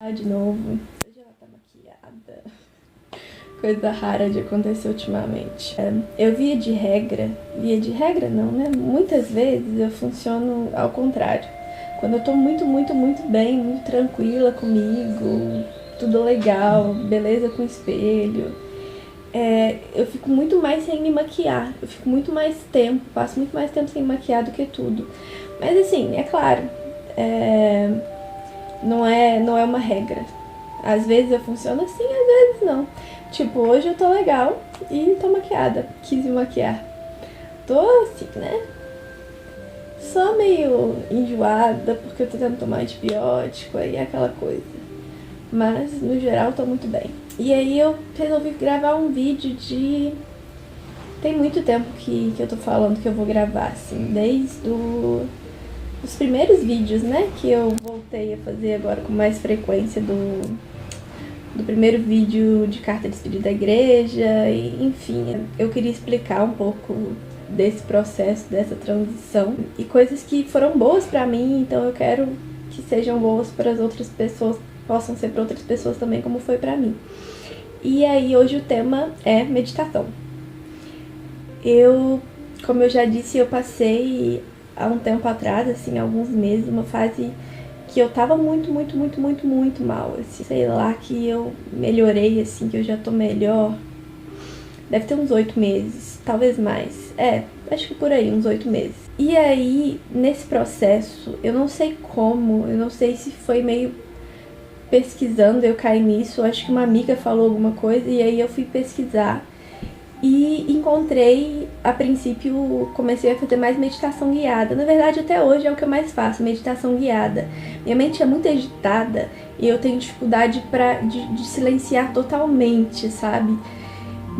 De novo. Hoje ela tá maquiada. Coisa rara de acontecer ultimamente. Eu via de regra não, né? Muitas vezes eu funciono ao contrário. Quando eu tô muito bem, muito tranquila comigo, tudo legal, beleza com espelho, eu fico muito mais sem me maquiar. Eu fico muito mais tempo, passo muito mais tempo sem me maquiar do que tudo. Mas assim, é claro, não é uma regra. Às vezes eu funciono assim, às vezes não. Tipo, hoje eu tô legal e tô maquiada. Quis me maquiar. Tô assim, né? Só meio enjoada porque eu tô tentando tomar antibiótico aí, aquela coisa. Mas, no geral, tô muito bem. E aí eu resolvi gravar um vídeo de... Tem muito tempo que eu tô falando que eu vou gravar, assim. Desde os primeiros vídeos, né? Que eu voltei a fazer agora com mais frequência do primeiro vídeo de carta de despedida da igreja, e, enfim, eu queria explicar um pouco desse processo, dessa transição, e coisas que foram boas pra mim, então eu quero que sejam boas para as outras pessoas, possam ser para outras pessoas também, como foi pra mim. E aí hoje o tema é meditação. Como eu já disse, eu passei há um tempo atrás, assim, alguns meses, uma fase que eu tava muito mal, assim, sei lá, que eu melhorei, assim, que eu já tô melhor. Deve ter uns 8 meses, talvez mais. Acho que por aí, uns 8 meses. E aí, nesse processo, eu não sei como, eu não sei se foi meio pesquisando, eu caí nisso, acho que uma amiga falou alguma coisa, e aí eu fui pesquisar. E encontrei, a princípio, comecei a fazer mais meditação guiada. Na verdade, até hoje é o que eu mais faço, meditação guiada. Minha mente é muito agitada e eu tenho dificuldade de silenciar totalmente, sabe?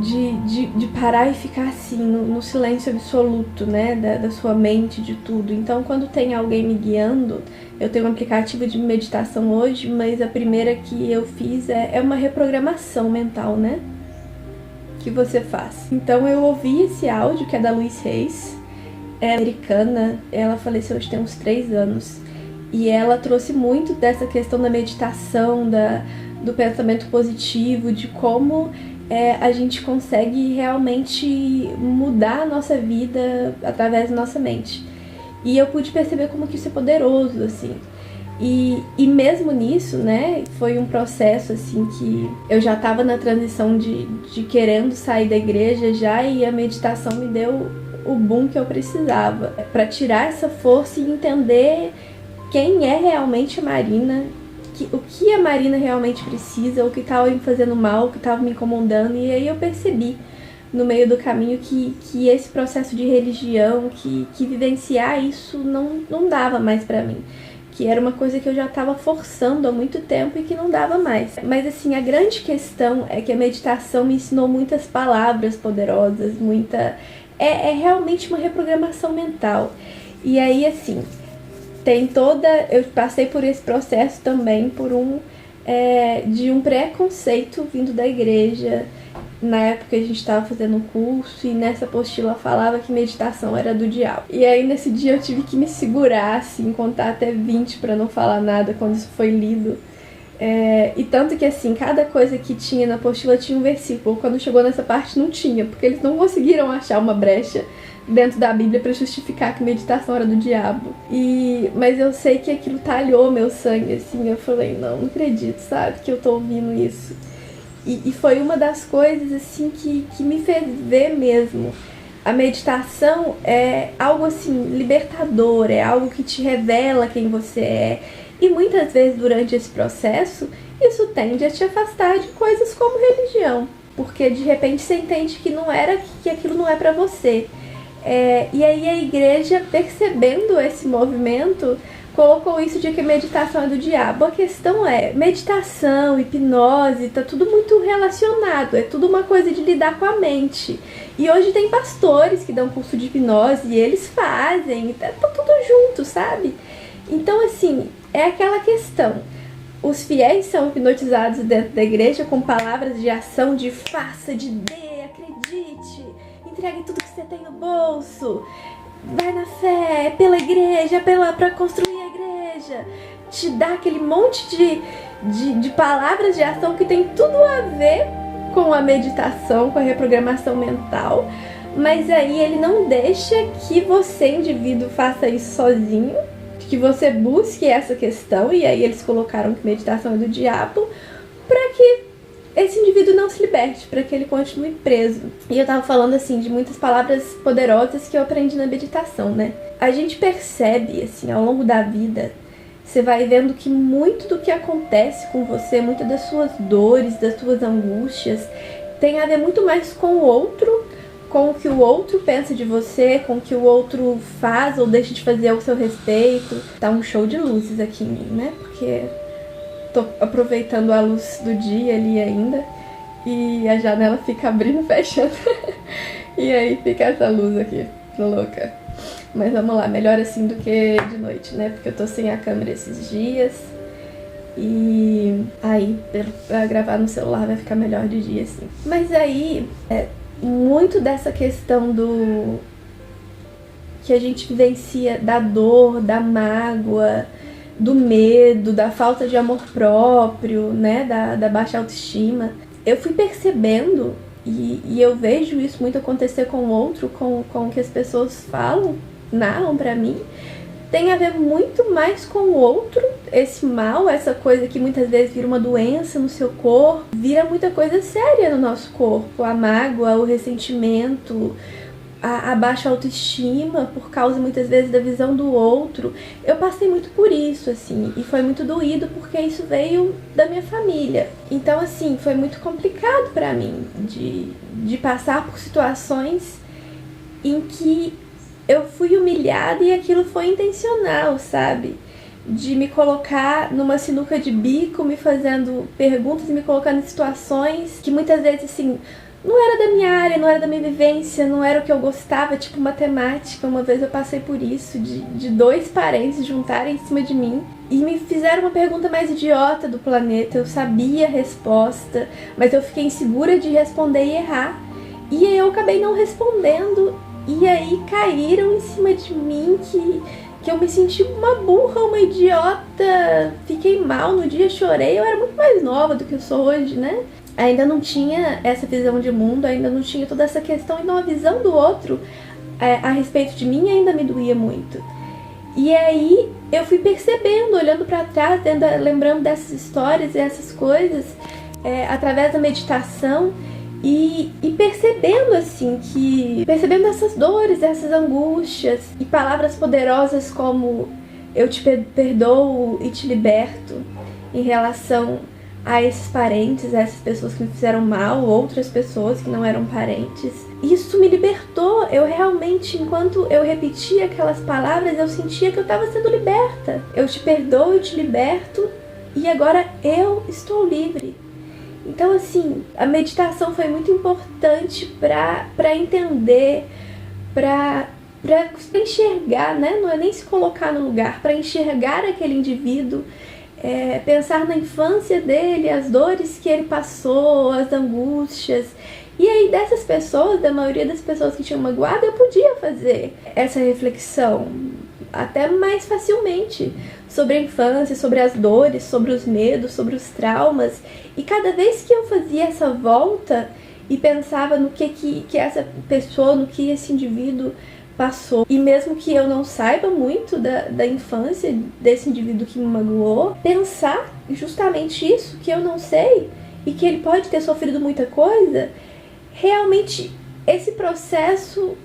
De parar e ficar assim, no silêncio absoluto, né? Da sua mente, de tudo. Então, quando tem alguém me guiando, eu tenho um aplicativo de meditação hoje, mas a primeira que eu fiz é uma reprogramação mental, né? Que você faz. Então eu ouvi esse áudio que é da Louise Hayes, é americana, ela faleceu hoje tem uns 3 anos, e ela trouxe muito dessa questão da meditação, do pensamento positivo, de como a gente consegue realmente mudar a nossa vida através da nossa mente. E eu pude perceber como que isso é poderoso, assim. E mesmo nisso, né, foi um processo, assim, que eu já tava na transição de querendo sair da igreja já, e a meditação me deu o boom que eu precisava para tirar essa força e entender quem é realmente a Marina, o que a Marina realmente precisa, o que tava me fazendo mal, o que tava me incomodando. E aí eu percebi no meio do caminho que esse processo de religião, que vivenciar isso não dava mais pra mim. Que era uma coisa que eu já estava forçando há muito tempo e que não dava mais. Mas assim, a grande questão é que a meditação me ensinou muitas palavras poderosas, é realmente uma reprogramação mental. E aí, assim, eu passei por esse processo também de um preconceito vindo da igreja. Na época a gente estava fazendo um curso e nessa apostila falava que meditação era do diabo. E aí nesse dia eu tive que me segurar, assim, contar até 20 para não falar nada quando isso foi lido. E tanto que, assim, cada coisa que tinha na apostila tinha um versículo. Quando chegou nessa parte não tinha, porque eles não conseguiram achar uma brecha dentro da Bíblia para justificar que meditação era do diabo. Mas eu sei que aquilo talhou meu sangue, assim. Eu falei, não acredito, sabe, que eu tô ouvindo isso. E foi uma das coisas, assim, que me fez ver mesmo. A meditação é algo, assim, libertador, é algo que te revela quem você é. E muitas vezes, durante esse processo, isso tende a te afastar de coisas como religião. Porque, de repente, você entende que aquilo não é pra você. E aí a igreja, percebendo esse movimento, colocou isso de que meditação é do diabo. A questão é, meditação, hipnose, tá tudo muito relacionado, é tudo uma coisa de lidar com a mente. E hoje tem pastores que dão curso de hipnose e eles fazem, tá tudo junto, sabe? Então, assim, é aquela questão. Os fiéis são hipnotizados dentro da igreja com palavras de ação, de faça, de dê, acredite, entregue tudo que você tem no bolso. Vai na fé, pela igreja, pra construir a igreja. Te dá aquele monte de palavras de ação que tem tudo a ver com a meditação, com a reprogramação mental, mas aí ele não deixa que você, indivíduo, faça isso sozinho, que você busque essa questão, e aí eles colocaram que meditação é do diabo, para que esse indivíduo não se liberte, para que ele continue preso. E eu tava falando, assim, de muitas palavras poderosas que eu aprendi na meditação, né? A gente percebe, assim, ao longo da vida, você vai vendo que muito do que acontece com você, muitas das suas dores, das suas angústias, tem a ver muito mais com o outro, com o que o outro pensa de você, com o que o outro faz ou deixa de fazer ao seu respeito. Tá um show de luzes aqui em mim, né? Porque tô aproveitando a luz do dia ali ainda e a janela fica abrindo e fechando. E aí fica essa luz aqui, louca. Mas vamos lá, melhor assim do que de noite, né? Porque eu tô sem a câmera esses dias. E aí, pra gravar no celular vai ficar melhor de dia, assim. Mas aí, muito dessa questão do que a gente vivencia, da dor, da mágoa, do medo, da falta de amor próprio, né? Da baixa autoestima. Eu fui percebendo, e eu vejo isso muito acontecer com o outro, com o que as pessoas falam, narram pra mim, tem a ver muito mais com o outro, esse mal, essa coisa que muitas vezes vira uma doença no seu corpo, vira muita coisa séria no nosso corpo, a mágoa, o ressentimento, a baixa autoestima, por causa muitas vezes da visão do outro. Eu passei muito por isso, assim, e foi muito doído porque isso veio da minha família. Então, assim, foi muito complicado pra mim de passar por situações em que eu fui humilhada e aquilo foi intencional, sabe? De me colocar numa sinuca de bico, me fazendo perguntas e me colocando em situações que muitas vezes, assim, não era da minha área, não era da minha vivência, não era o que eu gostava, tipo matemática. Uma vez eu passei por isso, de dois parentes juntarem em cima de mim e me fizeram uma pergunta mais idiota do planeta. Eu sabia a resposta, mas eu fiquei insegura de responder e errar. E eu acabei não respondendo. E aí caíram em cima de mim que eu me senti uma burra, uma idiota. Fiquei mal no dia, chorei. Eu era muito mais nova do que eu sou hoje, né? Ainda não tinha essa visão de mundo, ainda não tinha toda essa questão. Então a visão do outro a respeito de mim ainda me doía muito. E aí eu fui percebendo, olhando pra trás, lembrando dessas histórias e essas coisas, através da meditação. E percebendo assim percebendo essas dores, essas angústias e palavras poderosas como eu te perdoo e te liberto em relação a esses parentes, a essas pessoas que me fizeram mal, outras pessoas que não eram parentes. Isso me libertou. Eu realmente, enquanto eu repetia aquelas palavras, eu sentia que eu estava sendo liberta. Eu te perdoo, eu te liberto e agora eu estou livre. Então, assim, a meditação foi muito importante para entender, para enxergar, né? Não é nem se colocar no lugar, para enxergar aquele indivíduo, pensar na infância dele, as dores que ele passou, as angústias. E aí, dessas pessoas, da maioria das pessoas que tinham magoado, eu podia fazer essa reflexão até mais facilmente sobre a infância, sobre as dores, sobre os medos, sobre os traumas. E cada vez que eu fazia essa volta e pensava no que essa pessoa, no que esse indivíduo passou, e mesmo que eu não saiba muito da infância desse indivíduo que me magoou, pensar justamente isso, que eu não sei e que ele pode ter sofrido muita coisa, realmente esse processo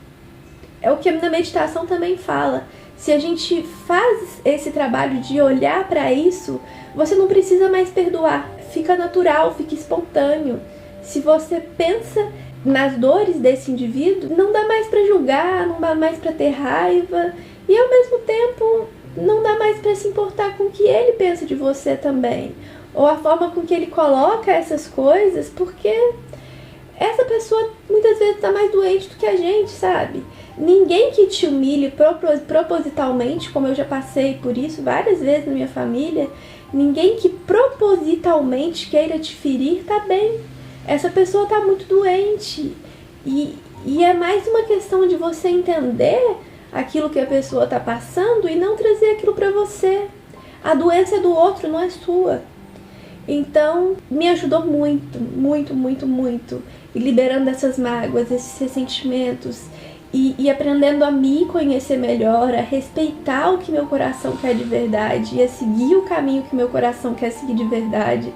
é o que na meditação também fala. Se a gente faz esse trabalho de olhar para isso, você não precisa mais perdoar. Fica natural, fica espontâneo. Se você pensa nas dores desse indivíduo, não dá mais para julgar, não dá mais para ter raiva. E ao mesmo tempo, não dá mais para se importar com o que ele pensa de você também. Ou a forma com que ele coloca essas coisas, porque essa pessoa muitas vezes está mais doente do que a gente, sabe? Ninguém que te humilhe propositalmente, como eu já passei por isso várias vezes na minha família, ninguém que propositalmente queira te ferir tá bem. Essa pessoa tá muito doente. E é mais uma questão de você entender aquilo que a pessoa tá passando e não trazer aquilo pra você. A doença é do outro, não é sua. Então, me ajudou muito, muito, muito, muito. E liberando essas mágoas, esses ressentimentos. E aprendendo a me conhecer melhor, a respeitar o que meu coração quer de verdade. E a seguir o caminho que meu coração quer seguir de verdade.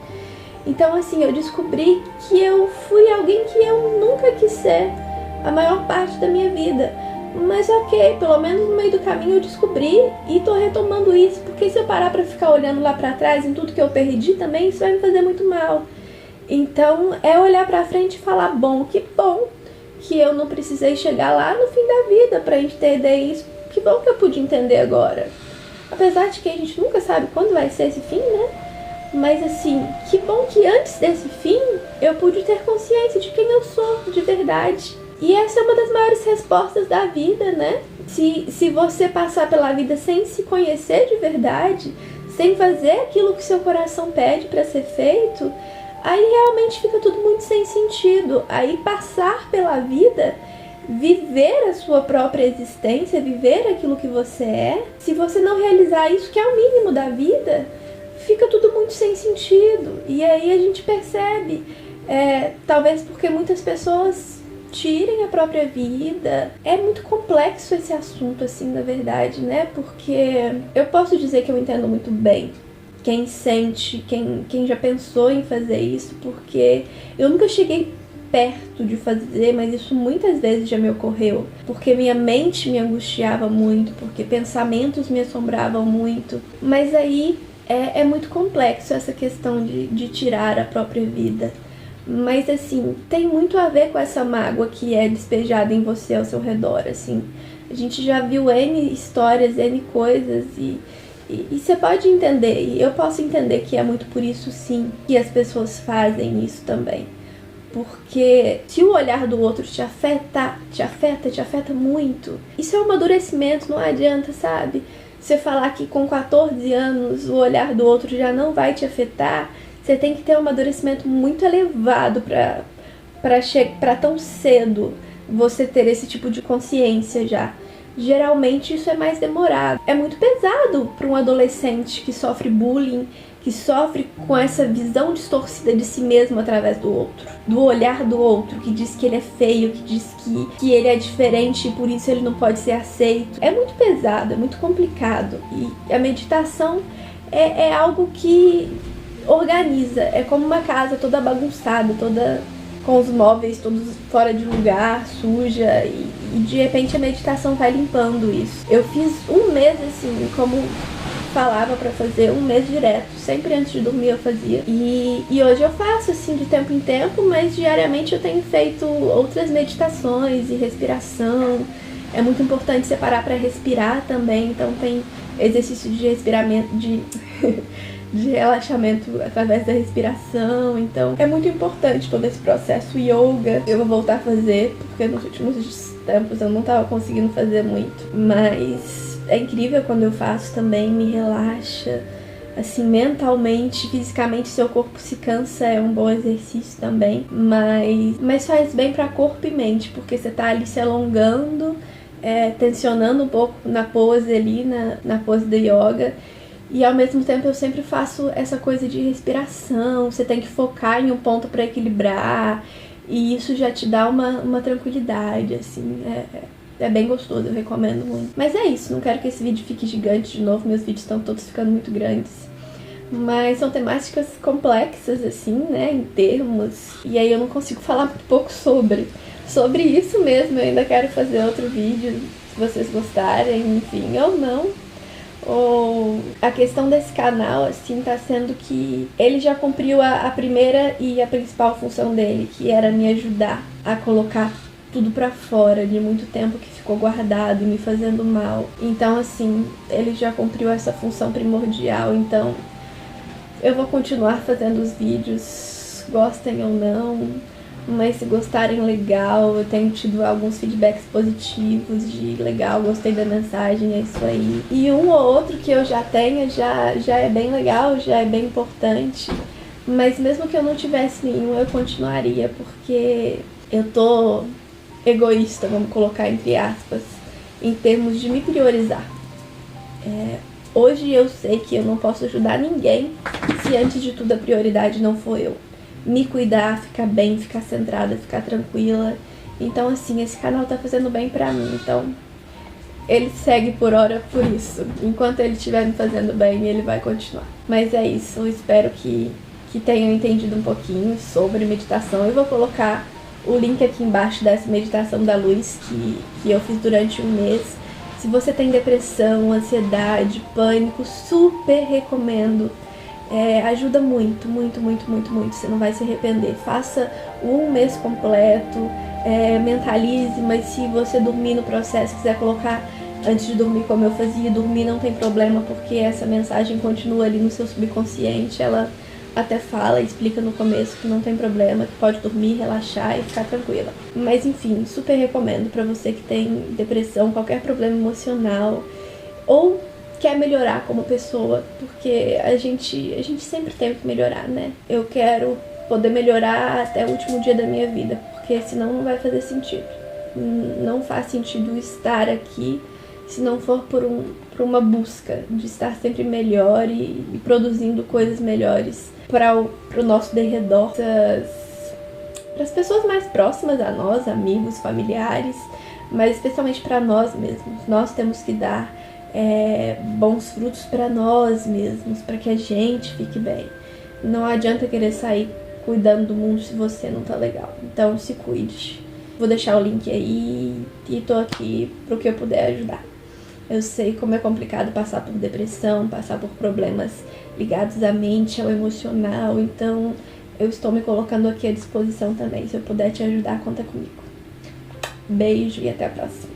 Então, assim, eu descobri que eu fui alguém que eu nunca quis ser a maior parte da minha vida. Mas ok, pelo menos no meio do caminho eu descobri e tô retomando isso, porque se eu parar pra ficar olhando lá pra trás em tudo que eu perdi também, isso vai me fazer muito mal. Então é olhar pra frente e falar, bom que eu não precisei chegar lá no fim da vida pra entender isso, que bom que eu pude entender agora. Apesar de que a gente nunca sabe quando vai ser esse fim, né? Mas assim, que bom que antes desse fim eu pude ter consciência de quem eu sou de verdade. E essa é uma das maiores respostas da vida, né? Se você passar pela vida sem se conhecer de verdade, sem fazer aquilo que seu coração pede para ser feito, aí realmente fica tudo muito sem sentido. Aí passar pela vida, viver a sua própria existência, viver aquilo que você é, se você não realizar isso, que é o mínimo da vida, fica tudo muito sem sentido. E aí a gente percebe, talvez porque muitas pessoas tirem a própria vida. É muito complexo esse assunto, assim, na verdade, né? Porque eu posso dizer que eu entendo muito bem quem sente, quem já pensou em fazer isso, porque eu nunca cheguei perto de fazer, mas isso muitas vezes já me ocorreu, porque minha mente me angustiava muito, porque pensamentos me assombravam muito. Mas aí é muito complexo essa questão de tirar a própria vida. Mas, assim, tem muito a ver com essa mágoa que é despejada em você ao seu redor, assim. A gente já viu N histórias, N coisas e você pode entender, e eu posso entender que é muito por isso, sim, que as pessoas fazem isso também. Porque se o olhar do outro te afeta muito, isso é um amadurecimento, não adianta, sabe? Você falar que com 14 anos o olhar do outro já não vai te afetar, você tem que ter um amadurecimento muito elevado para tão cedo você ter esse tipo de consciência já. Geralmente isso é mais demorado. É muito pesado para um adolescente que sofre bullying, que sofre com essa visão distorcida de si mesmo através do outro, do olhar do outro, que diz que ele é feio, que diz que ele é diferente e por isso ele não pode ser aceito. É muito pesado, é muito complicado. E a meditação é algo que organiza, é como uma casa toda bagunçada, toda com os móveis todos fora de lugar, suja, e de repente a meditação vai limpando isso. Eu fiz um mês assim, como falava pra fazer, um mês direto, sempre antes de dormir eu fazia. E hoje eu faço assim de tempo em tempo, mas diariamente eu tenho feito outras meditações e respiração. É muito importante separar para respirar também, então tem exercício de respiramento, de relaxamento através da respiração. Então é muito importante todo esse processo. Yoga eu vou voltar a fazer, porque nos últimos tempos eu não estava conseguindo fazer muito, mas é incrível quando eu faço também, me relaxa assim, mentalmente, fisicamente. Seu corpo se cansa, é um bom exercício também, mas faz bem para corpo e mente, porque você tá ali se alongando, tensionando um pouco na pose ali, na pose do yoga. E ao mesmo tempo eu sempre faço essa coisa de respiração, você tem que focar em um ponto para equilibrar, e isso já te dá uma tranquilidade, assim, é bem gostoso, eu recomendo muito. Mas é isso, não quero que esse vídeo fique gigante de novo, meus vídeos estão todos ficando muito grandes. Mas são temáticas complexas, assim, né, em termos, e aí eu não consigo falar muito pouco sobre isso mesmo. Eu ainda quero fazer outro vídeo, se vocês gostarem, enfim, ou não. Ou a questão desse canal, assim, tá sendo que ele já cumpriu a primeira e a principal função dele, que era me ajudar a colocar tudo pra fora de muito tempo que ficou guardado e me fazendo mal. Então, assim, ele já cumpriu essa função primordial. Então, eu vou continuar fazendo os vídeos, gostem ou não. Mas se gostarem, legal. Eu tenho tido alguns feedbacks positivos de legal, gostei da mensagem, é isso aí. E um ou outro que eu já tenha já é bem legal, já é bem importante. Mas mesmo que eu não tivesse nenhum, eu continuaria, porque eu tô egoísta, vamos colocar entre aspas, em termos de me priorizar. Hoje eu sei que eu não posso ajudar ninguém se antes de tudo a prioridade não for eu. Me cuidar, ficar bem, ficar centrada, ficar tranquila. Então assim, esse canal tá fazendo bem pra mim, então ele segue por hora por isso. Enquanto ele estiver me fazendo bem, ele vai continuar. Mas é isso, eu espero que tenham entendido um pouquinho sobre meditação. Eu vou colocar o link aqui embaixo dessa meditação da luz que eu fiz durante um mês. Se você tem depressão, ansiedade, pânico, super recomendo. Ajuda muito, muito, muito, muito, muito. Você não vai se arrepender. Faça um mês completo, mentalize, mas se você dormir no processo, quiser colocar antes de dormir como eu fazia, dormir não tem problema, porque essa mensagem continua ali no seu subconsciente. Ela até fala, explica no começo que não tem problema, que pode dormir, relaxar e ficar tranquila. Mas enfim, super recomendo pra você que tem depressão, qualquer problema emocional ou quer melhorar como pessoa, porque a gente sempre tem que melhorar, né? Eu quero poder melhorar até o último dia da minha vida, porque senão não vai fazer sentido. Não faz sentido estar aqui se não for por uma busca de estar sempre melhor e produzindo coisas melhores para o nosso derredor, para as pessoas mais próximas a nós, amigos, familiares, mas especialmente para nós mesmos. Nós temos que dar bons frutos para nós mesmos, para que a gente fique bem. Não adianta querer sair cuidando do mundo se você não tá legal. Então se cuide. Vou deixar o link aí e tô aqui pro que eu puder ajudar. Eu sei como é complicado passar por depressão, passar por problemas ligados à mente, ao emocional, então eu estou me colocando aqui à disposição também. Se eu puder te ajudar, conta comigo. Beijo e até a próxima.